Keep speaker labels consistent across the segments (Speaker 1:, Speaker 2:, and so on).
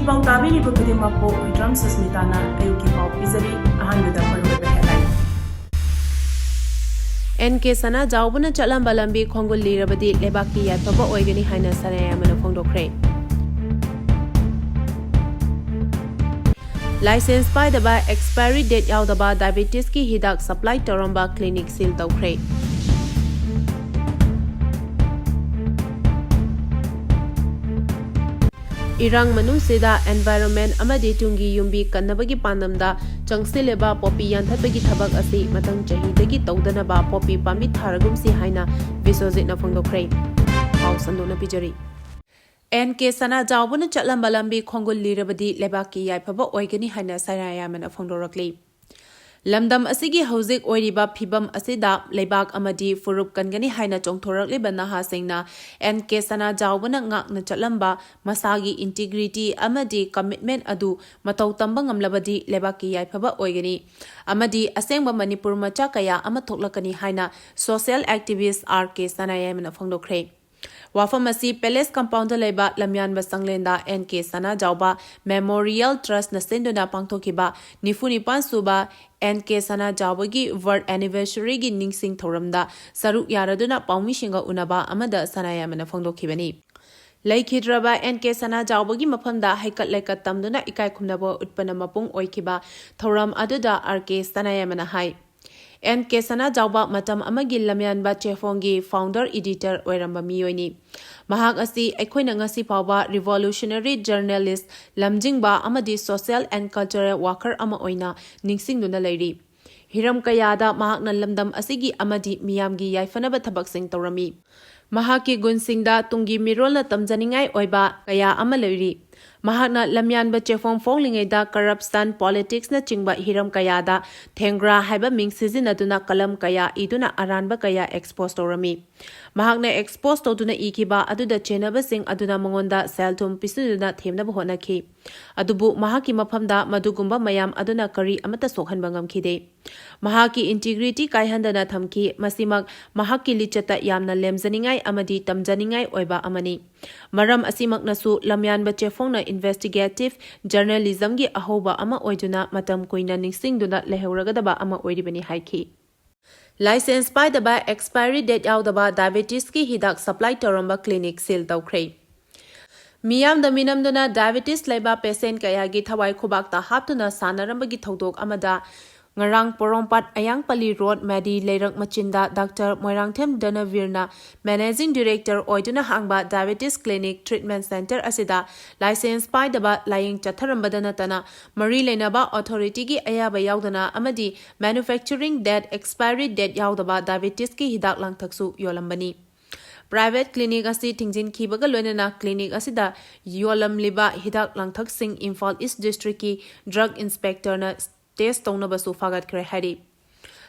Speaker 1: E-PAO tabiriba khudimako Uidram Susmitana ayuki pau pizari ahanbida maruoiba headline.
Speaker 2: NK Sanajaobana Chatlamba Lambi Khongul Lirabadi Lebaki Yaiphaba Oigani haina Sanayaima phongdokre. License by the expiry date yaudaba diabetes ki hidak supply toramba clinic seal tawkre. Irang manungsida environment amadi tungi yumbi kannabagi pandamda changsileba popi yanthabagi thabak asi matang chahidagi tawdanaba popi pambi tharagumsi haina visojitna phongdokre. House andona pijari. NK Sanajaobana Chatlamba Lambi Khongul Lirabadi Lebaki Yaiphaba Oigani haina Sanayaima phongdorakli. Lamdam asigi hauzik oiriba phibam asida leibak amadi furup kangani haina chongthorakliba nahasingna NK Sanajaobana ngakna chatlamba masagi integrity amadi commitment adu matau tamba ngamlabadi lebaki Yaiphaba oigani amadi asengba Manipur macha kaya ama thoklakani haina social activist RK Sanayaima phongdokre. Wafamasi Palace Compound Leba Lamyan Basanglenda NK Sanajaoba Memorial Trust Nasendona Pangtokiba Nifunipan Suba NK Sanajaobagi Word Anniversary gi Ningsing Thoramda Saruk Yaraduna Paumishinga Unaba Amada Sanayaima phongdokibani. Laikhidraba NK Sanajaobagi mafamda haikat laikat tamduna ikai khumnabo utpana mapung oikiba thoram aduda RK Sanayaima hai. NK Sanajaoba matam amagi lamyanba chefongi founder editor oiramba miyoini. Mahak asi aikhoina ngasi pawba revolutionary journalist lamjingba amadi social and cultural worker ama oina ningsingduna leiri. Hiram kayada mahakna lamdam asigi amadi miyamgi yaifanaba thabaksing tawrami. Mahaki gunsingda tungi mirolna tamjaningai oiba kaya ama leiri. Mahakna lamyanba chefong fonglingeda corruption politics na chingba hiram kayada thengra haiba ming sizinaduna kalam kaya iduna aranba kaya expose tawrami. Mahakna expose tawduna ikiba aduda chenaba sing aduna mangonda selthum pisiduna themnaba honaki. Adubu mahaki maphamda madugumba mayam aduna kari amata sokhanba ngamkhide. Mahaki integrity kaihandana thamki masimak mahaki lichata yamna lemjaningai amadi tamjaningai oiba amani. Maram asimaknasu lamyanba chefongna investigative journalism gi ahoba ama oiduna matam koina ningsingduna leheuragadaba ama oiribani haiki. License by the expiry date yaudaba diabetes ki hidak supply toramba clinic seal tawkre. Miyam da minamduna diabetes leba patient kaya gi thawai khubakta haptuna sanarambagi thodok amada ngarang porompat ayang pali road madi leirak machinda Dr. Moirangthem Danavirna managing director oiduna hangba diabetes clinic treatment center asida license pai daba lying chatharambada natana mari leinaba authority gi ayaba yaudana amadi manufacturing date expiry date yaudaba diabetes ki hidak langthaksu yolambani. Private clinic asi tingjin khibaga loinana clinic asida yolam liba hidak langthak sing Imphal East district ki drug inspector na test tawnabasu fagat kre hari.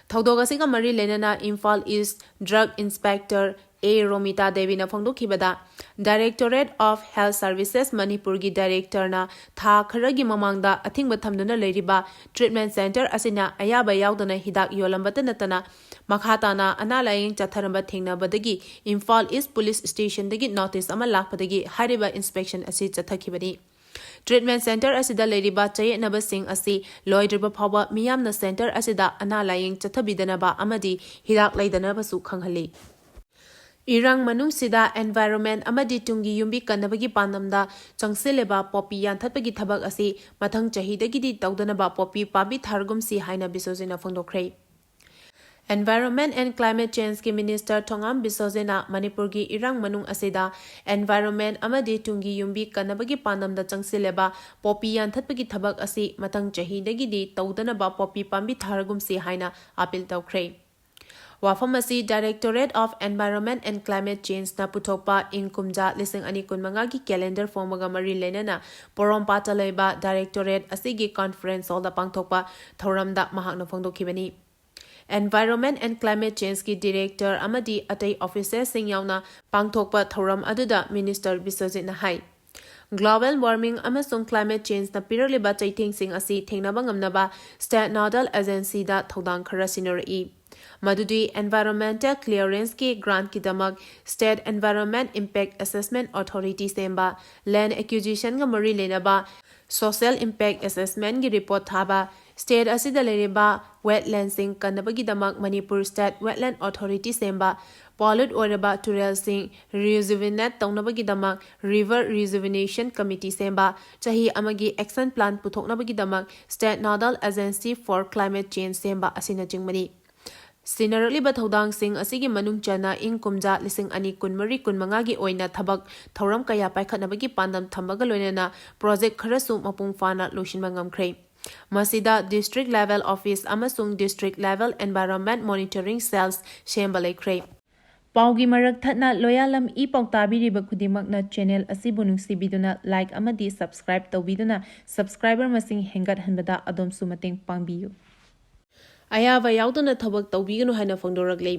Speaker 2: Thaudog asiga mari lenana Imphal East drug inspector A. Romita Devi na phongdokhibada Directorate of Health Services Manipur gi director na tha kharagi mamangda athingba thamduna leiriba treatment center asina ayaba yaudana hidak yolambata natana makhatana analaying chatharamba thengnabadagi Imphal East Police Station dagi notice ama lakpadagi hariba inspection asi chathakibani. Treatment center asida leiriba chayetnaba sing asi loidriba phawa miyamna center asida analaying chathabidanaba amadi hidak leidanaba su khanghali. Irang manungsida environment amadi tungi yumbi kannabagi pandamda changsileba popi yanthatpagi thabak asi mathang chahidagidi tawdanaba popi pambi thargumsi haina bisojina phongdokre. Environment and Climate Change ki Minister Thongam Bisojena Manipur gi irang manung asida environment amadi tungi yumbi kannabagi pandamda changsileba popi yanthatpagi thabak asi mathang chahidagidi tawdanaba popi pambi thargumsi haina appeal tawkre. Wafamasi Directorate of Environment and Climate Change na putokpa ingkumja lising ani kunmanga ki calendar formaga mari lenana porompata leba Directorate asigi conference hall da pangthokpa thoramda mahakna phongdokhibani. Environment and Climate Change ki Director amadi atai officers sing yauna pangthokpa thoram aduda Minister Bisojit na hai. Global warming amasung climate change na piraliba chaithing sing asi thengnaba ngamnaba state nodal agency da thodang khara sinori. Madudi Environmental Clearance ki grant ki damak State Environment Impact Assessment Authority semba Land Acquisition ga mari lenaba Social Impact Assessment gi report thaba State asida leriba wetland sing kanabagi damak Manipur State Wetland Authority semba Pollute oraba turel sing rejuvenate taunabagi damak River Rejuvenation Committee semba chahi amagi action plan puthoknabagi damak State Nodal Agency for Climate Change semba asina jingmani Sinarali bathodang sing asigi manung chana ing kumja lising ani kunmari kunmanga gi oina thabak thoram kaya paikhatnabagi pandam thambaga loinana project kharasu mapung fana loishinba ngamkhre Masida district level office amasung district level environment monitoring cells shembale khre Paugi marak thatna Loyalam E-PAO tabiriba khudimakna channel asibu nungsibiduna like amadi subscribe tawbiduna subscriber masing hengat hanbada adom su mateng pangbiyu Ayava yauduna thabak tawbiganu haina phongdoraklei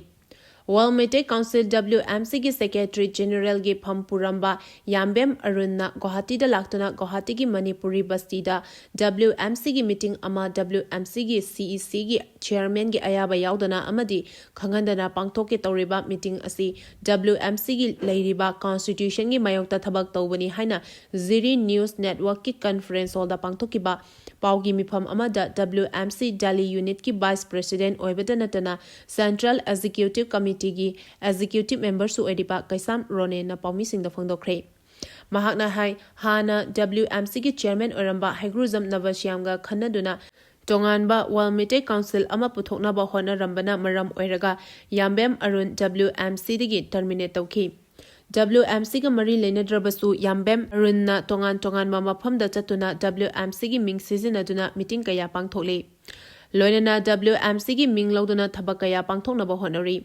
Speaker 2: Walmete Council WMC ki Secretary General gi Pampuramba Yambem Arunna Guwahati da laktuna Guwahati ki Manipuri Basti da WMC ki meeting ama WMC ki CEC gi Chairman gi ayaba yaudana amadi khangandana pangthoke tawriba meeting asi WMC gi leiriba Constitution gi mayokta thabak tawbani haina Ziri News Network ki conference hall da pangthokiba Paugi mifam amada WMC Delhi Unit ki Vice President oibada natana Central Executive Committee gi executive member su ediba Kaisam Rone na paumi sing da phongdokre mahakna hai hana WMC ki chairman oramba Haigruzam Navashyamga khanaduna tonganba Walmete Council ama puthokna ba hona rambana maram oiraga Yambem Arun WMC digi terminate tawki WMC ga mari lenadrabasu Yambem Arunna tongan mafamda chatuna WMC gi ming sizinaduna meeting kaya pangthole loinana WMC gi ming lauduna thabakaya pangthokna ba honori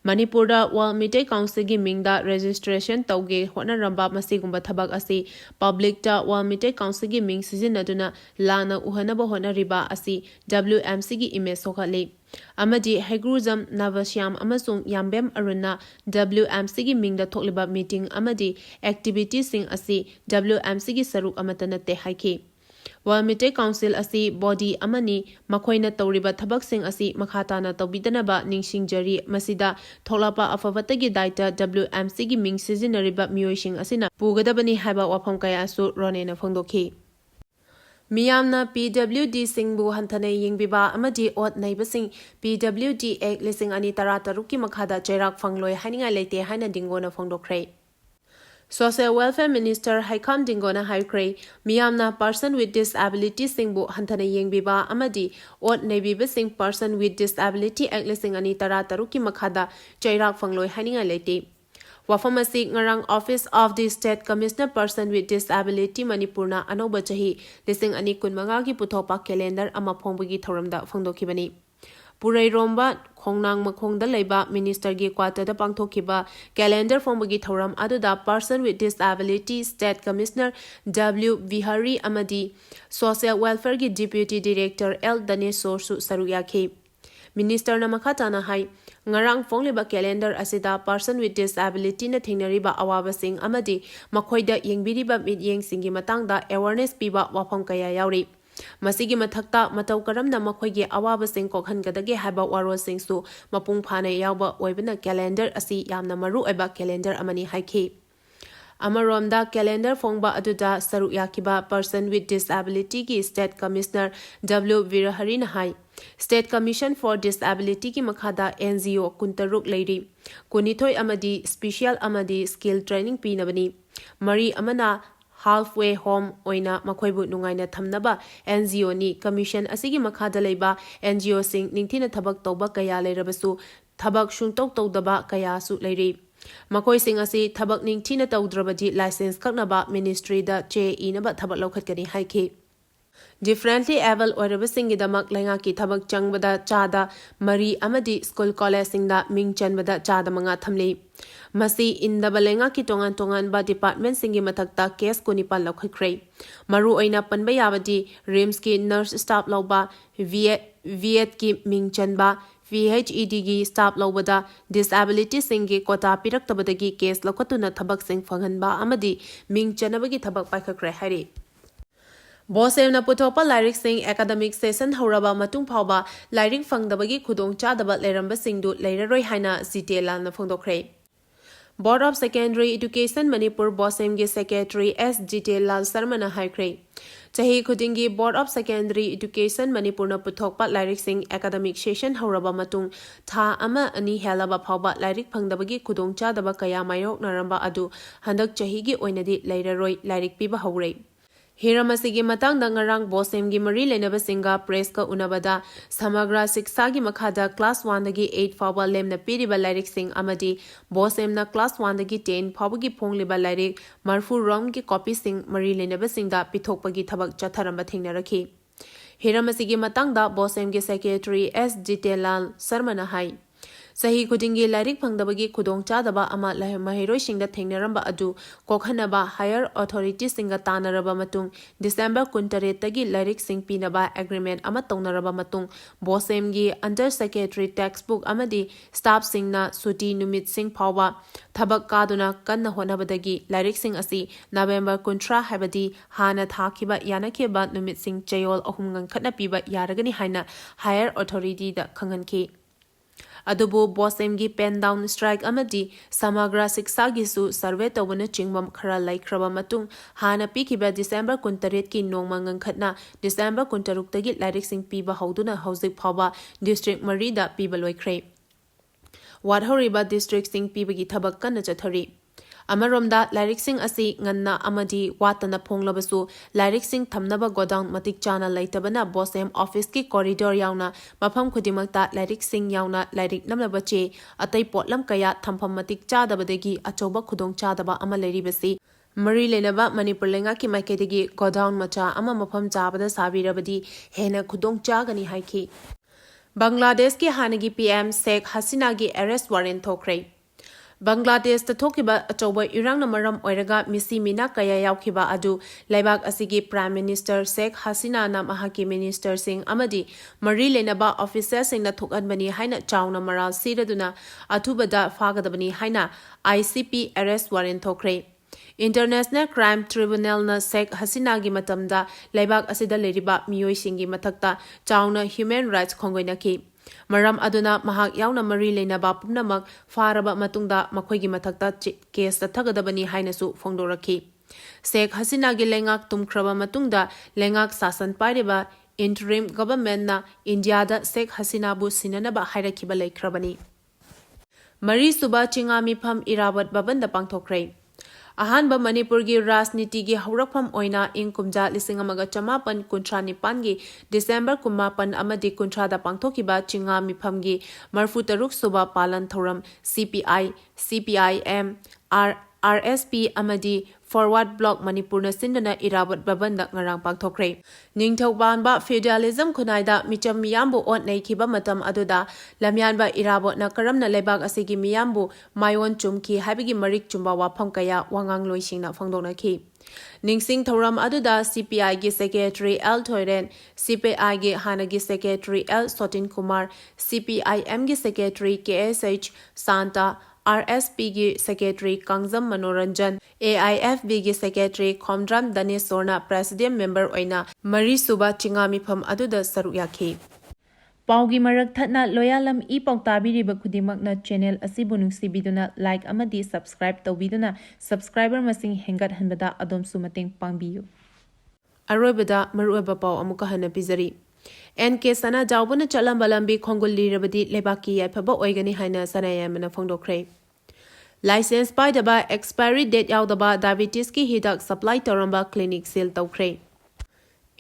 Speaker 2: Manipurda Walmete Council gi mingda registration tauge hona ramba masigumba thabak asi public da Walmete Council gi ming sizinaduna lana uhanaba hona riba asi WMC gi image sokhale amadi Haigruzam Navashyam amasung Yambem Arunna WMC gi mingda thokliba meeting amadi activities sing asi WMC gi saruk amatana te haiki Walmete Council asi body amani makhoina tawriba thabak sing asi makhatana tawbidanaba ningsingjari masida tholapa afavatagi daita WMC gi ming sizinariba mioising asina pugadabani haiba wafam kaya su ronena phongdokhi Miyamna PWD singbu hantane yingbiba amadi ot naibasing PWD Act lising ani tarataruki makhada chairak fangloi haninga leite haina dingona phongdokre Social Welfare Minister Haikam Dingona Haikre Miyamna person with disability singbu hantane yengbiba amadi ot nebiba sing person with disability act lising ani tarataruki makhada chairak fangloi haninga leite Wafamasi ngarang Office of the State Commissioner Person with Disability Manipurna anoba chahi lising ani kunmanga ki puthopa calendar ama phongbugi thoramda phongdokhibani Purai Romba Khongnang Makhongda Leiba Minister gi Kwata da pangthokiba calendar phongbugi thoram aduda Person with Disability State Commissioner W Vihari Amadi Social Welfare gi Deputy Director L Danesor su saruyakhi Minister na makhatana hai ngarang phongliba calendar asida person with disability na thingnariba awabasing amadi makhoida yengbiriba mityeng singi matangda awareness piba wafam kaya yauri masigi mathakta matau karamna makhoigi awabasing kokhangadage haiba warosing su mapung phane yawba oibana calendar asi yamna maru oiba calendar amani haikhi Amaromda calendar phongba aduda saru yakiba person with disability ki State Commissioner W Virahari Nahai State Commission for Disability ki makhada NGO kuntaruk leiri kunithoi amadi special amadi skill training pinabani mari amana halfway home oina makhoibu nungaina thamnaba NGO ni commission asigi makhada leiba NGO sing ningthina thabak tawba kaya leirabasu thabak shungtok tawdaba kaya su leiri Makoi sing asi thabak ning thina tawdrabadi license kaknaba ministry da che inaba thabak lokhatkani haiki Differently able oiraba singi damak lenga ki thabak changbada chada mari amadi school college singda ming chanbada chada manga thamli masi indaba lenga ki tongan ba department singi mathakta case kunipal lokhakrei maru oina panba yabadi rims ki nurse staff loba viet ki ming chanba VHED gi staff lobada disability singi kota pirak tabadagi case lokatuna thabak sing phanganba amadi ming chanabagi thabak paikakre hari ꯕꯣꯁꯦꯝꯅ ꯄꯨꯊꯣꯛꯄ ꯂꯥꯏꯔꯤꯛꯁꯤꯡ academic session ꯍꯧꯔꯕ ꯃꯇꯨꯡ ꯐꯥꯎꯕ ꯂꯥꯏꯔꯤꯛ ꯐꯪꯗꯕꯒꯤ ꯈꯨꯗꯣꯡꯆꯥꯗꯕ ꯂꯩꯔꯝꯕꯁꯤꯡꯗꯨ ꯂꯩꯔꯔꯣꯏ ꯍꯥꯏꯅ ꯖꯤꯇꯦꯂꯥꯜꯅ ꯐꯣꯡꯗꯣꯛꯈ꯭ꯔꯦ꯫ Board of secondary education Manipur ꯕꯣꯁꯦꯝꯒꯤ ꯁꯦꯀ꯭ꯔꯦꯇꯔꯤ ꯑꯦꯁ ꯖꯤꯇꯦꯂꯥꯜ ꯁꯔꯃꯅ ꯍꯥꯏꯈ꯭ꯔꯦ꯫ ꯆꯍꯤ ꯈꯨꯗꯤꯡꯒꯤ ꯕꯣꯔꯗ ꯑꯣꯐ ꯁꯦꯀꯦꯟꯗꯔꯤ ꯏꯗꯨꯀꯦꯁꯟ ꯃꯅꯤꯄꯨꯔꯅ ꯄꯨꯊꯣꯛꯄ ꯂꯥꯏꯔꯤꯛꯁꯤꯡ ꯑꯦꯀꯥꯗꯦꯃꯤꯛ ꯁꯦꯁꯟ ꯍꯧꯔꯕ ꯃꯇꯨꯡ ꯊꯥ ꯑꯃ ꯑꯅꯤ ꯍꯦꯜꯂꯕ ꯐꯥꯎꯕ ꯂꯥꯏꯔꯤꯛ ꯐꯪꯗꯕꯒꯤ ꯈꯨꯗꯣꯡꯆꯥꯗꯕ ꯀꯌꯥ ꯃꯥꯌꯣꯛꯅꯔꯝꯕ ꯑꯗꯨ ꯍꯟꯗꯛ ꯆꯍꯤꯒꯤ ꯑꯣꯏꯅꯗꯤ ꯂꯩꯔꯔꯣꯏ, ꯂꯥꯏꯔꯤꯛ ꯄꯤꯕ ꯍꯧꯔꯦ꯫ ꯍꯤꯔꯝ ꯑꯁꯤꯒꯤ ꯃꯇꯥꯡꯗ ꯉꯔꯥꯡ ꯕꯣꯁꯦꯝꯒꯤ ꯃꯔꯤ ꯂꯩꯅꯕꯁꯤꯡꯒ ꯄ꯭ꯔꯦꯁꯀ ꯎꯅꯕꯗ ꯁꯃꯒ꯭ꯔ ꯁꯤꯛꯁꯥꯒꯤ ꯃꯈꯥꯗ ꯀ꯭ꯂꯥꯁ 1ꯗꯒꯤ 8 ꯐꯥꯎꯕ ꯂꯦꯝꯅ ꯄꯤꯔꯤꯕ ꯂꯥꯏꯔꯤꯛꯁꯤꯡ ꯑꯃꯗꯤ ꯕꯣꯁꯦꯝꯅ ꯀ꯭ꯂꯥꯁ 1ꯗꯒꯤ 10 ꯐꯥꯎꯕꯒꯤ ꯐꯣꯡꯂꯤꯕ ꯂꯥꯏꯔꯤꯛ 40 ꯔꯣꯝꯒꯤ ꯀꯣꯄꯤꯁꯤꯡ ꯃꯔꯤ ꯂꯩꯅꯕꯁꯤꯡꯗ ꯄꯤꯊꯣꯛꯄꯒꯤ ꯊꯕꯛ ꯆꯠꯊꯔꯝꯕ ꯊꯦꯡꯅꯔꯛꯈꯤ꯫ ꯍꯤꯔꯝ ꯑꯁꯤꯒꯤ ꯃꯇꯥꯡꯗ ꯕꯣꯁꯦꯝꯒꯤ ꯁꯦꯀ꯭ꯔꯦꯇꯔꯤ ꯑꯦꯁ ꯖꯤꯇꯦꯂꯥꯜ ꯁꯔꯃꯅ ꯍꯥꯏ꯫ ꯆꯍꯤ ꯈꯨꯗꯤꯡꯒꯤ ꯂꯥꯏꯔꯤꯛ ꯐꯪꯗꯕꯒꯤ ꯈꯨꯗꯣꯡꯆꯥꯗꯕ ꯑꯃ ꯃꯍꯩꯔꯣꯏꯁꯤꯡꯗ ꯊꯦꯡꯅꯔꯝꯕ ꯑꯗꯨ ꯀꯣꯛꯍꯟꯅꯕ ꯍꯥꯌꯔ ꯑꯣꯊꯣꯔꯤꯇꯤꯁꯤꯡꯒ ꯇꯥꯟꯅꯔꯕ ꯃꯇꯨꯡ ꯗꯤꯁꯦꯝꯕꯔ 18ꯇꯒꯤ ꯂꯥꯏꯔꯤꯛꯁꯤꯡ ꯄꯤꯅꯕ ꯑꯦꯒ꯭ꯔꯤꯃꯦꯟ ꯑꯃ ꯇꯧꯅꯔꯕ ꯃꯇꯨꯡ ꯕꯣꯁꯦꯝꯒꯤ ꯑꯟꯗꯔ ꯁꯦꯀ꯭ꯔꯦꯇꯔꯤ ꯇꯦꯛꯁꯕꯨꯛ ꯑꯃꯗꯤ ꯁ꯭ꯇꯥꯐꯁꯤꯡꯅ ꯁꯨꯇꯤ ꯅꯨꯃꯤꯠꯁꯤꯡ ꯐꯥꯎꯕ ꯊꯕꯛ ꯀꯥꯗꯨꯅ ꯀꯟꯅ ꯍꯣꯠꯅꯕꯗꯒꯤ ꯂꯥꯏꯔꯤꯛꯁꯤꯡ ꯑꯁꯤ ꯅꯕꯦꯝꯕꯔ 30 ꯍꯥꯏꯕꯗꯤ ꯍꯥꯟꯅ ꯊꯥꯈꯤꯕ ꯌꯥꯅꯈꯤꯕ ꯅꯨꯃꯤꯠꯁꯤꯡ ꯆꯌꯣꯜ 3 ꯉꯟꯈꯠꯅ ꯄꯤꯕ ꯌꯥꯔꯒꯅꯤ ꯍꯥꯏꯅ ꯍꯥꯌꯔ ꯑꯣꯊꯣꯔꯤꯇꯤꯗ ꯈꯪꯍꯟꯈꯤ꯫ ꯑꯗꯨꯕꯨ ꯕꯣꯁꯦꯝꯒꯤ ꯄꯦꯟ ꯗꯥꯎꯟ ꯁ꯭ꯇ꯭ꯔꯥꯏꯛ ꯑꯃꯗꯤ ꯁꯃꯒ꯭ꯔ ꯁꯤꯛꯁꯥꯒꯤꯁꯨ ꯁꯔꯚꯦ ꯇꯧꯕꯅꯆꯤꯡꯕ ꯈꯔ ꯂꯩꯈ꯭ꯔꯕ ꯃꯇꯨꯡ ꯍꯥꯟꯅ ꯄꯤꯈꯤꯕ ꯗꯤꯁꯦꯝꯕꯔ 18ꯀꯤ ꯅꯣꯡꯃ ꯉꯟꯈꯠꯅ ꯗꯤꯁꯦꯝꯕꯔ 16ꯇꯒꯤ ꯂꯥꯏꯔꯤꯛꯁꯤꯡ ꯄꯤꯕ ꯍꯧꯗꯨꯅ ꯍꯧꯖꯤꯛ ꯐꯥꯎꯕ ꯗꯤꯁꯇ꯭ꯔꯤꯛ 4ꯗ ꯄꯤꯕ ꯂꯣꯏꯈ꯭ꯔꯦ꯫ ꯋꯥꯠꯍꯧꯔꯤꯕ ꯗꯤꯁꯇ꯭ꯔꯤꯛꯁꯤꯡ ꯄꯤꯕꯒꯤ ꯊꯕꯛ ꯀꯟꯅ ꯆꯠꯊꯔꯤ꯫ ꯑꯃꯔꯣꯝꯗ ꯂꯥꯏꯔꯤꯛꯁꯤꯡ ꯑꯁꯤ ꯉꯟꯅ ꯑꯃꯗꯤ ꯋꯥꯠꯇꯅ ꯐꯣꯡꯂꯕꯁꯨ ꯂꯥꯏꯔꯤꯛꯁꯤꯡ ꯊꯝꯅꯕ ꯒꯣꯗꯥꯎꯟ ꯃꯇꯤꯛ ꯆꯥꯅ ꯂꯩꯇꯕꯅ ꯕꯣꯁꯦꯝ ꯑꯣꯐꯤꯁꯀꯤ ꯀꯣꯔꯤꯗꯣꯔ ꯌꯥꯎꯅ ꯃꯐꯝ ꯈꯨꯗꯤꯡꯃꯛꯇ ꯂꯥꯏꯔꯤꯛꯁꯤꯡ ꯌꯥꯎꯅ ꯂꯥꯏꯔꯤꯛ ꯅꯝꯅꯕ ꯆꯦ, ꯑꯇꯩ ꯄꯣꯠꯂꯝ ꯀꯌꯥ ꯊꯝꯐꯝ ꯃꯇꯤꯛ ꯆꯥꯗꯕꯗꯒꯤ ꯑꯆꯧꯕ ꯈꯨꯗꯣꯡꯆꯥꯗꯕ ꯑꯃ ꯂꯩꯔꯤꯕꯁꯤ ꯃꯔꯤ ꯂꯩꯅꯕ ꯃꯅꯤꯄꯨꯔ ꯂꯩꯉꯥꯛꯀꯤ ꯃꯥꯏꯀꯩꯗꯒꯤ ꯒꯣꯗꯥꯎꯟ ꯃꯆꯥ ꯑꯃ ꯃꯐꯝ ꯆꯥꯕꯗ ꯁꯥꯕꯤꯔꯕꯗꯤ ꯍꯦꯟꯅ ꯈꯨꯗꯣꯡꯆꯥꯒꯅꯤ ꯍꯥꯏꯈꯤ꯫ ꯕꯪꯒ꯭ꯂꯥꯗꯦꯁꯀꯤ ꯍꯥꯟꯅꯒꯤ ꯄꯤ.ꯑꯦꯝ. ꯁꯦꯈ ꯍꯁꯤꯅꯥꯒꯤ ꯑꯦꯔꯦꯁꯠ ꯋꯥꯔꯦꯟꯠ ꯊꯣꯛꯈ꯭ꯔꯦ꯫ ꯕꯪꯒ꯭ꯂꯥꯗꯦꯁꯇ ꯊꯣꯛꯈꯤꯕ ꯑꯆꯧꯕ ꯏꯔꯥꯡꯅ ꯃꯔꯝ ꯑꯣꯏꯔꯒ ꯃꯤꯁꯤ ꯃꯤꯅꯥ ꯀꯌꯥ ꯌꯥꯎꯈꯤꯕ ꯑꯗꯨ ꯂꯩꯕꯥꯛ ꯑꯁꯤꯒꯤ ꯄ꯭ꯔꯥꯏꯝ ꯃꯤꯅꯤꯁꯇꯔ ꯁꯦꯈ ꯍꯁꯤꯅꯥꯅ ꯃꯍꯥꯛꯀꯤ ꯃꯤꯅꯤꯁꯇꯔꯁꯤꯡ ꯑꯃꯗꯤ ꯃꯔꯤ ꯂꯩꯅꯕ ꯑꯣꯐꯤꯁꯤꯌꯦꯜꯁꯤꯡꯅ ꯊꯣꯛꯍꯟꯕꯅꯤ ꯍꯥꯏꯅ ꯆꯥꯎꯅ ꯃꯔꯥꯜ ꯁꯤꯔꯗꯨꯅ ꯑꯊꯨꯕꯗ ꯐꯥꯒꯗꯕꯅꯤ ꯍꯥꯏꯅ ICP ꯑꯦꯔꯦꯁꯠ ꯋꯥꯔꯦꯟꯠ ꯊꯣꯛꯈ꯭ꯔꯦ꯫ ꯏꯟꯇꯔꯅꯦꯁꯅꯦꯜ ꯀ꯭ꯔꯥꯏꯝ ꯇ꯭ꯔꯤꯕꯨꯅꯦꯜꯅ ꯁꯦꯈ ꯍꯁꯤꯅꯥꯒꯤ ꯃꯇꯝꯗ ꯂꯩꯕꯥꯛ ꯑꯁꯤꯗ ꯂꯩꯔꯤꯕ ꯃꯤꯑꯣꯏꯁꯤꯡꯒꯤ ꯃꯊꯛꯇ ꯆꯥꯎꯅ ꯍ꯭ꯌꯨꯃꯦꯟ ꯔꯥꯏꯠꯁ ꯈꯣꯡꯒꯣꯏꯅꯈꯤ꯫ ꯃꯔꯝ ꯑꯗꯨꯅ ꯃꯍꯥꯛ ꯌꯥꯎꯅ ꯃꯔꯤ ꯂꯩꯅꯕ ꯄꯨꯝꯅꯃꯛ ꯐꯥꯔꯕ ꯃꯇꯨꯡꯗ ꯃꯈꯣꯏꯒꯤ ꯃꯊꯛꯇ ꯀꯦꯁ ꯆꯠꯊꯒꯗꯕꯅꯤ ꯍꯥꯏꯅꯁꯨ ꯐꯣꯡꯗꯣꯔꯛꯈꯤ꯫ ꯁꯦꯈ ꯍꯁꯤꯅꯥꯒꯤ ꯂꯩꯉꯥꯛ ꯇꯨꯝꯈ꯭ꯔꯕ ꯃꯇꯨꯡꯗ ꯂꯩꯉꯥꯛ ꯁꯥꯁꯟ ꯄꯥꯏꯔꯤꯕ ꯏꯟꯇꯔꯤꯝ ꯒꯚꯔꯟꯃꯦꯟꯠꯅ ꯏꯟꯗꯤꯌꯥꯗ ꯁꯦꯈ ꯍꯁꯤꯅꯥꯕꯨ ꯁꯤꯟꯅꯅꯕ ꯍꯥꯏꯔꯛꯈꯤꯕ ꯂꯩꯈ꯭ꯔꯕꯅꯤ꯫ ꯃꯔꯤꯁꯨꯕ ꯆꯤꯉꯥ ꯃꯤꯐꯝ ꯏꯔꯥꯕꯣꯠ ꯚꯕꯟꯗ ꯄꯥꯡꯊꯣꯛꯈ꯭ꯔꯦ꯫ ꯑꯍꯥꯟꯕ ꯃꯅꯤꯄꯨꯔꯒꯤ ꯔꯥꯖꯅꯤꯇꯤꯒꯤ ꯍꯧꯔꯛꯐꯝ ꯑꯣꯏꯅ ꯏꯪ ꯀꯨꯝꯖꯥ 1959ꯒꯤ ꯗꯤꯁꯦꯝꯕꯔ 19 ꯑꯃꯗꯤ 30ꯗ ꯄꯥꯡꯊꯣꯛꯈꯤꯕ ꯆꯤꯉꯥ ꯃꯤꯐꯝꯒꯤ 43ꯁꯨꯕ ꯄꯥꯂꯟ ꯊꯧꯔꯝ CPI, CPIM, RSP ꯑꯃꯗꯤ ꯐꯣꯔꯋꯥꯔꯗ ꯕ꯭ꯂꯣꯛ ꯃꯅꯤꯄꯨꯔꯅ ꯁꯤꯟꯗꯨꯅ ꯏꯔꯥꯕꯣꯠ ꯚꯕꯟꯗ ꯉꯔꯥꯡ ꯄꯥꯡꯊꯣꯛꯈ꯭ꯔꯦ꯫ ꯅꯤꯡꯊꯧ ꯄꯥꯟꯕ ꯐ꯭ꯌꯨꯗꯥꯂꯤꯖꯝ ꯈꯨꯟꯅꯥꯏꯗ ꯃꯤꯆꯝ ꯃꯤꯌꯥꯝꯕꯨ ꯑꯣꯠ-ꯅꯩꯈꯤꯕ ꯃꯇꯝ ꯑꯗꯨꯗ ꯂꯝꯌꯥꯟꯕ ꯏꯔꯥꯕꯣꯠꯅ ꯀꯔꯝꯅ ꯂꯩꯕꯥꯛ ꯑꯁꯤꯒꯤ ꯃꯤꯌꯥꯝꯕꯨ ꯃꯥꯏꯑꯣꯟ ꯆꯨꯝꯈꯤ ꯍꯥꯏꯕꯒꯤ ꯃꯔꯤꯛ ꯆꯨꯝꯕ ꯋꯥꯐꯝ ꯀꯌꯥ ꯋꯥꯉꯥꯡꯂꯣꯏꯁꯤꯡꯅ ꯐꯣꯡꯗꯣꯛꯅꯈꯤ꯫ ꯅꯤꯡꯁꯤꯡ ꯊꯧꯔꯝ ꯑꯗꯨꯗ CPIꯒꯤ ꯁꯦꯀ꯭ꯔꯦꯇꯔꯤ L. ꯊꯣꯏꯔꯦꯟ, CPIꯒꯤ ꯍꯥꯟꯅꯒꯤ ꯁꯦꯀ꯭ꯔꯦꯇꯔꯤ L. ꯁꯣꯇꯤꯟ ꯀꯨꯃꯥꯔ, CPIMꯒꯤ ꯁꯦꯀ꯭ꯔꯦꯇꯔꯤ KSH ꯁꯥꯟꯇ, RSPꯒꯤ ꯁꯦꯀ꯭ꯔꯦꯇꯔꯤ ꯀꯥꯡꯖꯝ ꯃꯅꯣꯔꯟꯖꯟ, AIFBꯒꯤ ꯁꯦꯀ꯭ꯔꯦꯇꯔꯤ ꯈꯣꯝꯗ꯭ꯔꯥꯝ ꯗꯅꯦꯁꯣꯔꯅ ꯄ꯭ꯔꯦꯁꯤꯗꯦꯟꯠ ꯃꯦꯝꯕꯔ ꯑꯣꯏꯅ ꯃꯔꯤꯁꯨꯕ ꯆꯤꯉꯥ ꯃꯤꯐꯝ ꯑꯗꯨꯗ ꯁꯔꯨꯛ ꯌꯥꯈꯤ꯫ ꯄꯥꯎꯒꯤ ꯃꯔꯛ ꯊꯠꯅ ꯂꯣꯌꯥꯂꯝ E-PAO ꯇꯥꯕꯤꯔꯤꯕ ꯈꯨꯗꯤꯡꯃꯛꯅ ꯆꯦꯅꯦꯜ ꯑꯁꯤꯕꯨ ꯅꯨꯡꯁꯤꯕꯤꯗꯨꯅ ꯂꯥꯏꯛ ꯑꯃꯗꯤ ꯁꯕꯁꯀ꯭ꯔꯥꯏꯕ ꯇꯧꯕꯤꯗꯨꯅ ꯁꯕꯁꯀ꯭ꯔꯥꯏꯕꯔ ꯃꯁꯤꯡ ꯍꯦꯟꯒꯠꯍꯟꯕꯗ ꯑꯗꯣꯝꯁꯨ ꯃꯇꯦꯡ ꯄꯥꯡꯕꯤꯌꯨ꯫ ꯑꯔꯣꯏꯕꯗ ꯃꯔꯨꯑꯣꯏꯕ ꯄꯥꯎ ꯑꯃꯨꯛꯀ ꯍꯟꯅ ꯄꯤꯖꯔꯤ꯫ NK Sanajaobana Chatlamba Lambi Khongul Lirabadi Lebaki Yaiphaba Oigani haina Sanayaimana Phongdokkhre. Licence ꯄꯥꯏꯗꯕ ꯑꯦꯛꯁꯄꯥꯏꯔꯤ ꯗꯦꯠ ꯌꯥꯎꯗꯕ ꯗꯥꯏꯕꯦꯇꯤꯁꯀꯤ ꯍꯤꯗꯥꯛ ꯁꯄ꯭ꯂꯥꯏ ꯇꯧꯔꯝꯕ ꯀ꯭ꯂꯤꯅꯤꯛ ꯁꯤꯜ ꯇꯧꯈ꯭ꯔꯦ꯫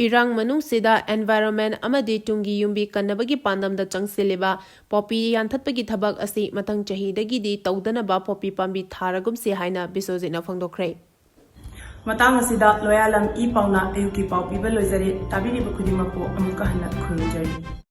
Speaker 2: ꯏꯔꯥꯡ ꯃꯅꯨꯡꯁꯤꯗ ꯑꯦꯟꯚꯥꯏꯔꯟꯃꯦꯟꯠ ꯑꯃꯗꯤ ꯇꯨꯡꯒꯤ ꯌꯨꯝꯕꯤ ꯀꯟꯅꯕꯒꯤ ꯄꯥꯟꯗꯝꯗ ꯆꯪꯁꯤꯜꯂꯤꯕ ꯄꯣꯄꯤ ꯌꯥꯟꯊꯠꯄꯒꯤ ꯊꯕꯛ ꯑꯁꯤ ꯃꯊꯪ ꯆꯍꯤꯗꯒꯤꯗꯤ ꯇꯧꯗꯅꯕ ꯄꯣꯄꯤ ꯄꯥꯝꯕꯤ ꯊꯥꯔꯒꯨꯝꯁꯤ ꯍꯥꯏꯅ ꯕꯤꯁꯣꯖꯤꯠꯅ ꯐꯣꯡꯗꯣꯛꯈ꯭ꯔꯦ꯫
Speaker 1: ꯃꯇꯥꯡ ꯑꯁꯤꯗ ꯂꯣꯌꯥꯂꯝ E-PAOꯅ ꯑꯌꯨꯛꯀꯤ ꯄꯥꯎ ꯄꯤꯕ ꯂꯣꯏꯖꯔꯦ꯫ ꯇꯥꯕꯤꯔꯤꯕ ꯈꯨꯗꯤꯡꯃꯛꯄꯨ ꯑꯃꯨꯛꯀ ꯍꯟꯅ ꯈꯨꯔꯨꯝꯖꯔꯤ꯫